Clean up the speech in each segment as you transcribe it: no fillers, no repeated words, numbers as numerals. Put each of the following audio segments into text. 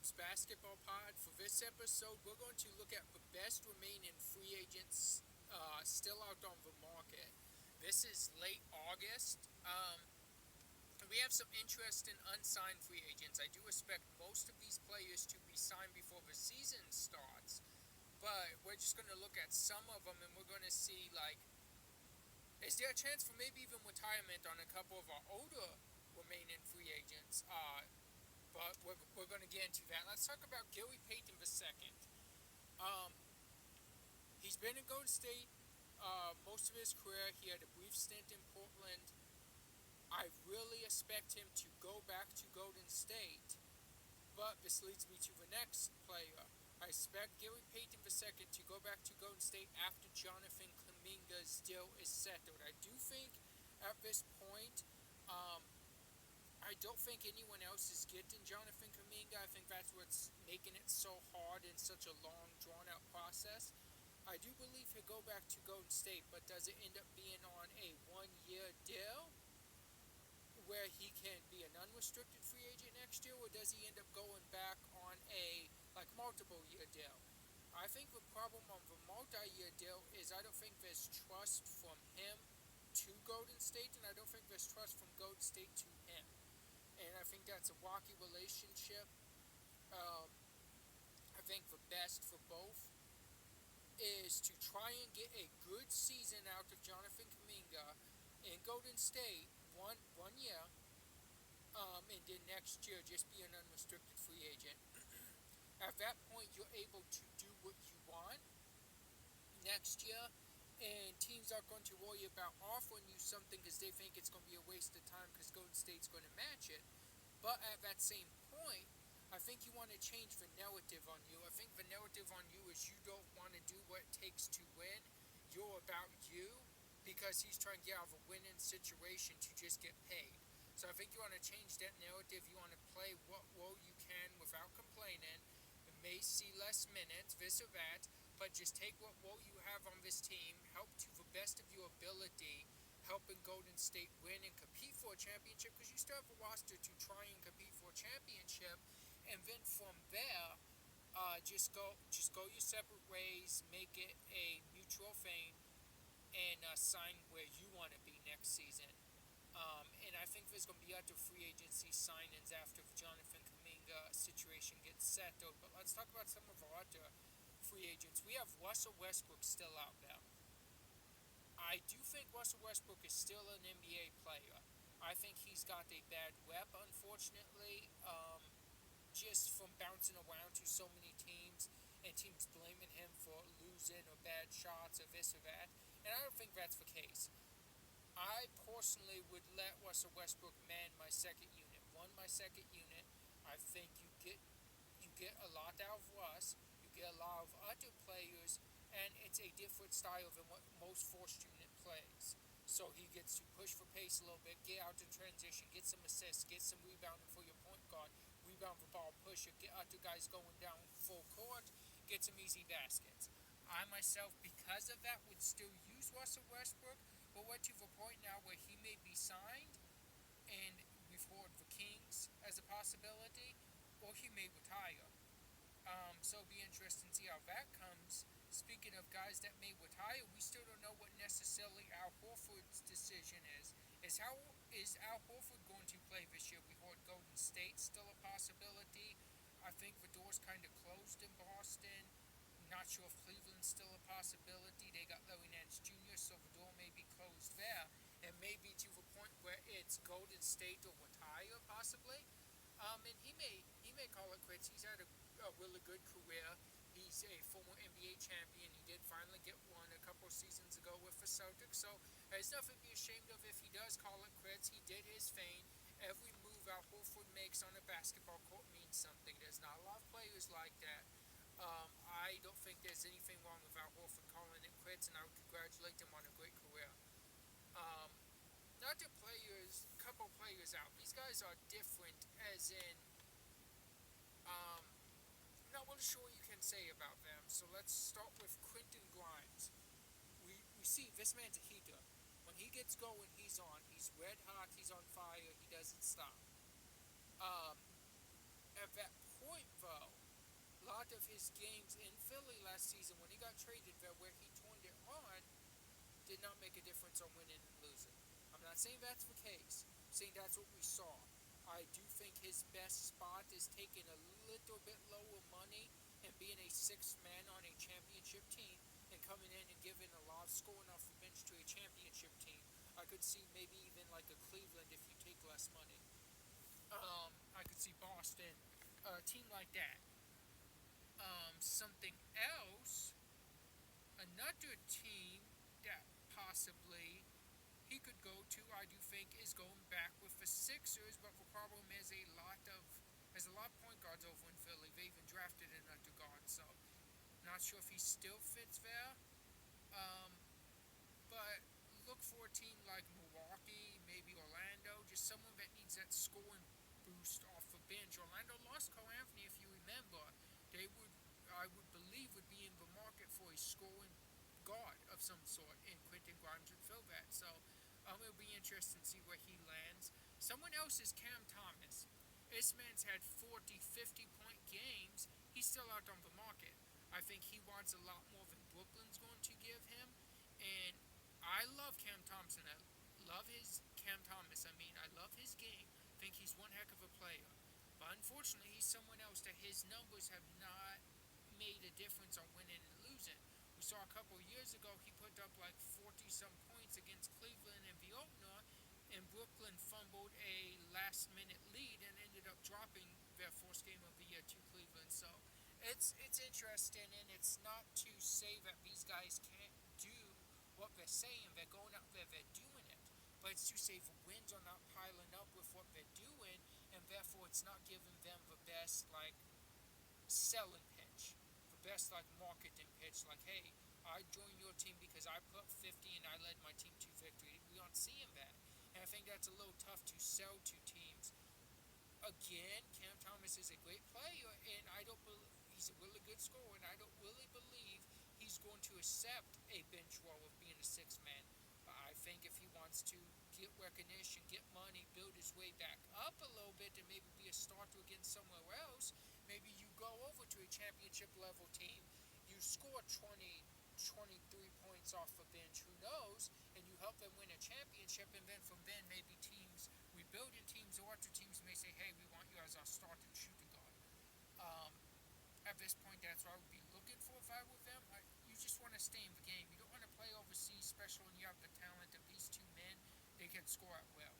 Cubs Basketball Pod. For this episode, we're going to look at the best remaining free agents still out on the market. This is late August. We have some interesting unsigned free agents. I do expect most of these players to be signed before the season starts, but we're just going to look at some of them and we're going to see, like, is there a chance for maybe even retirement on a couple of our older remaining free agents? But we're going to get into that. Let's talk about Gary Payton II. Um, he's been in Golden State most of his career. He had a brief stint in Portland. I really expect him to go back to Golden State. But this leads me to the next player. I expect Gary Payton II to go back to Golden State after Jonathan Kuminga's deal is settled. I do think at this point, I don't think anyone else is getting Jonathan Kuminga. I think that's what's making it so hard and such a long, drawn-out process. I do believe he'll go back to Golden State, but does it end up being on a one-year deal where he can be an unrestricted free agent next year, or does he end up going back on a multiple-year deal? I think the problem on the multi-year deal is I don't think there's trust from him to Golden State, and I don't think there's trust from Golden State to him. And I think that's a rocky relationship. I think the best for both is to try and get a good season out of Jonathan Kuminga in Golden State one year, and then next year just be an unrestricted free agent. At that point, you're able to do what you want next year, and teams aren't going to worry about offering you something because they think it's going to be a waste of time because Golden State's going to match it. But at that same point, I think you want to change the narrative on you. I think the narrative on you is you don't want to do what it takes to win. You're about you because he's trying to get out of a winning situation to just get paid. So I think you want to change that narrative. You want to play what role you can without complaining. You may see less minutes, this or that, but just take what role you have on this team, help to the best of your ability, helping Golden State win and compete for a championship, because you still have a roster to try and compete for a championship. And then from there, just go your separate ways, make it a mutual thing, and sign where you want to be next season. And I think there's going to be other free agency signings after the Jonathan Kuminga situation gets settled. But let's talk about some of our other free agents. We have Russell Westbrook still out there. I do think Russell Westbrook is still an NBA player. I think he's got a bad rep, unfortunately, just from bouncing around to so many teams and teams blaming him for losing or bad shots or this or that. And I don't think that's the case. I personally would let Russell Westbrook man my second unit, run my second unit. I think you get a lot out of Russ, you get a lot of other players, and it's a different style than what most forced unit plays. So he gets to push for pace a little bit, get out in transition, get some assists, get some rebounding for your point guard, rebound the ball, push it, get other guys going down full court, get some easy baskets. I myself, because of that, would still use Russell Westbrook, but we're to the point now where he may be signed, and we've heard the Kings as a possibility, or he may retire. So it'll be interesting to see how that comes. Speaking of guys that may retire, we still don't know what necessarily Al Horford's decision is. Is Al Horford going to play this year? We heard Golden State still a possibility. I think the door's kind of closed in Boston. Not sure if Cleveland's still a possibility. They got Larry Nance Jr., so the door may be closed there. It may be to the point where it's Golden State or retire, possibly. And he may call it quits. He's had a really good career. He's a former NBA champion. He did finally get one a couple seasons ago with the Celtics. So there's nothing to be ashamed of if he does call it quits. He did his thing. Every move Al Horford makes on a basketball court means something. There's not a lot of players like that. I don't think there's anything wrong with Al Horford calling it quits, and I would congratulate him on a great career. Other players, couple players out. These guys are different, as in, I'm not really sure what you can say about them. So let's start with Quentin Grimes. We see this man's a heater. When he gets going, he's on. He's red hot. He's on fire. He doesn't stop. At that point, though, lot of his games in Philly last season when he got traded there, where he turned it on, did not make a difference on winning and losing. I'm not saying that's the case. I'm saying that's what we saw. I do think his best spot is taking a little bit lower money and being a sixth man on a championship team and coming in and giving a lot of scoring off the bench to a championship team. I could see maybe even like a Cleveland if you take less money. I could see Boston, a team like that. Something else, another team that possibly he could go to, I do think, is going back with the Sixers. But the problem is there's a lot of point guards over in Philly. They even drafted another guard, so not sure if he still fits there. Um, but look for a team like Milwaukee, maybe Orlando, just someone that needs that scoring boost off the bench. Orlando lost Cole Anthony, if you remember. They would, I would believe, would be in the market for a scoring guard of some sort, and Quentin Grimes would fill that. So it'll be interesting to see where he lands. Someone else is Cam Thomas. This man's had 40, 50-point games. He's still out on the market. I think he wants a lot more than Brooklyn's going to give him. And I love Cam Thompson. I love his Cam Thomas. I mean, I love his game. I think he's one heck of a player. But unfortunately, he's someone else that his numbers have not made a difference on winning and losing. We saw a couple of years ago he put up like 40 some points against Cleveland and the opener, and Brooklyn fumbled a last minute lead and ended up dropping their first game of the year to Cleveland. So it's interesting, and it's not to say that these guys can't do what they're saying. They're going out there, they're doing it. But it's to say the wins are not piling up with what they're doing, and therefore it's not giving them the best like selling pitch, the best like marketing pitch. Like, hey, I joined your team because I put 50 and I led my team to victory. We aren't seeing that, and I think that's a little tough to sell to teams. Again, Cam Thomas is a great player, and I don't believe he's a really good scorer, and I don't really believe he's going to accept a bench role of being a six man. But I think if he wants to get recognition, get money, build his way back up a little bit, and maybe be a starter again somewhere else, maybe you go over to a championship level team, you score 20, 23 points off the bench, who knows, and you help them win a championship, and then from then maybe teams, rebuilding teams or other teams may say, hey, we want you as our starting shooting guard. Um, at this point, that's what I would be looking for if I were them. You just want to stay in the game. You don't want to play overseas, especially when you have the talent of these two men. They can score at will.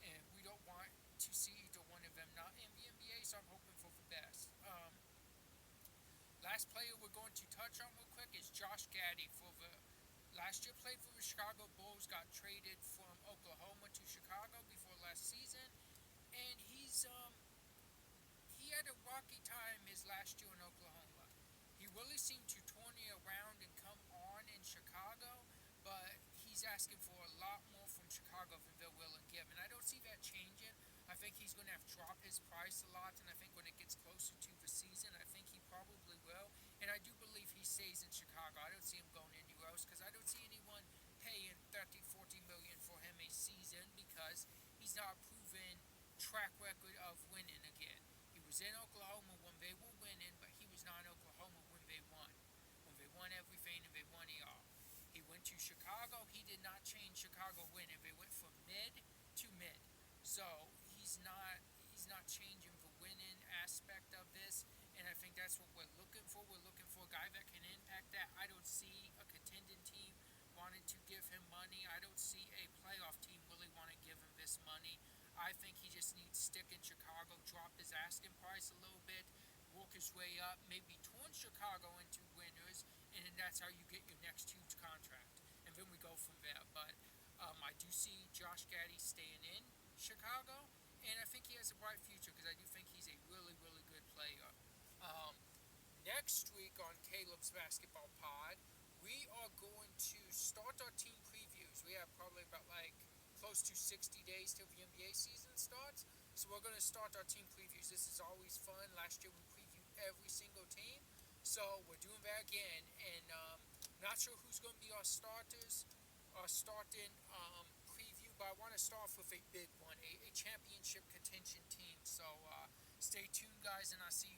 And we don't want to see either one of them not in the NBA, so I'm hoping for the best. Last player we're going to touch on real quick is Josh Gaddy. For the last year played for the Chicago Bulls, got traded from Oklahoma to Chicago before last season, and he had a rocky time his last year in Oklahoma. He really seemed to turn it around and come on in Chicago, but he's asking for a lot more from Chicago than they're willing to give, and I don't see that changing. I think he's going to have to drop his price a lot, and I think when it gets closer to the season, I think he probably will. And I do believe he stays in Chicago. I don't see him going anywhere else because I don't see anyone paying 30, 40 million for him a season because he's not a proven track record of winning again. He was in Oklahoma when they were winning, but he was not in Oklahoma when they won. When they won everything and they won it all. He went to Chicago. He did not change Chicago winning. They went from mid to mid. So he's not changing the winning aspect of this, and I think that's what we're looking for. We're looking for a guy that can impact that. I don't see a contending team wanting to give him money. I don't see a playoff team really want to give him this money. I think he just needs to stick in Chicago, drop his asking price a little bit, work his way up, maybe turn Chicago into winners, and then that's how you get your next huge contract. And then we go from there. But I do see Josh Gaddy staying in Chicago, and I think he has a bright future because I do think he's a really, really good player. Um, Next week on Caleb's Basketball Pod, we are going to start our team previews. We have probably about like close to 60 days till the NBA season starts, so we're going to start our team previews. This is always fun. Last year we previewed every single team, so we're doing that again, and not sure who's going to be our starters, our starting preview, but I want to start off with a big one, a championship contention team. So stay tuned, guys, and I'll see